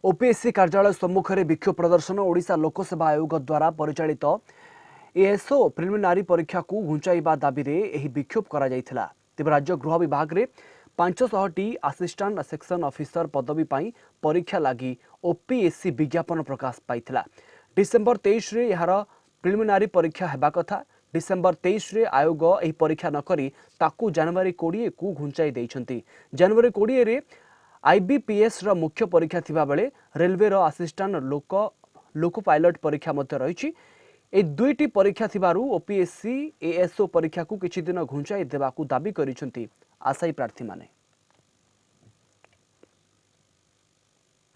OPSC कार्यालय सम्मुख में विक्षोभ प्रदर्शन ओडिशा लोकसेवा आयोग द्वारा परिचालित एएसओ प्रिलिमिनारी परीक्षा को घुंचाइबा दाबी में विक्षोभ करा जायथिला। तेबे राज्य गृह विभाग में 500टी असिस्टेंट सेक्शन ऑफिसर पदवी पाई परीक्षा लगी ओपीएससी विज्ञापन प्रकाश पाइथिला। डिसेंबर 23 रे यार प्रिलिमिनारी परीक्षा हेबा कथा। डिसेंबर 23 रे आयोग एही परीक्षा नकरी ताकू जनवरी 20 को घुंचाई दैछंती। जनवरी 20 रे आईबीपीएस रा मुख्य परीक्षा थिबा बेले रेलवे रो असिस्टेंट लोको पायलट परीक्षा मध्य रही। ए दुईटी परीक्षा थिबारु ओपीएससी एएसओ परीक्षा को किछि दिन घुंचाई देबाकू दाबी करिसंती आशायी प्रार्थी माने।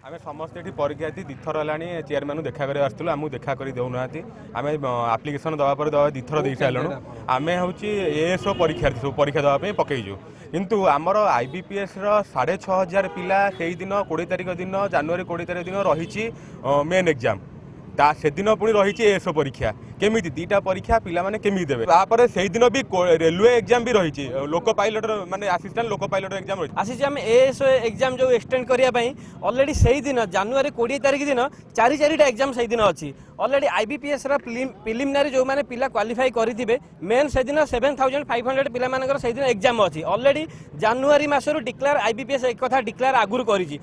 आम समस्त ये परीक्षा दिथर है चेयरमैन देखा कर आमको देखा कर देना आम आप्लिकेसन दवापर दिथर दे सारे आम हूँ एएसओ परीक्षार्थी सब परीक्षा देवाई पकईचु किंतु आमर आईबीपीएस 6,500 पिला से दिन 20 तारिख दिन जनवरी 20 तारिख दिन रही मेन एग्जाम से दिन पुणी रही एएसओ परीक्षा केमी दीटा परीक्षा पिला माने केमी देबे तापर से दिन भी रेलवे एग्जाम भी रही लोको पायलट माने असिस्टेंट लोको पायलट एग्जाम रही आसी आम एएसओ एग्जाम जो एक्सटेंड करने ऑलरेडी से ही दिन जनवरी 20 तारिख दिन चारिटा एग्जाम से दिन अच्छी ऑलरेडी आईबीपीएस प्रिलिमिनारी जो माने पिला क्वालिफाई करिथिबे मेन से दिन 7,500 पिला मानकर से दिन एग्जाम अच्छी ऑलरेडी जनवरी मासरू डिक्लेयर आईबीपीएस एक कथा डिक्लेयर आगुर करिछि।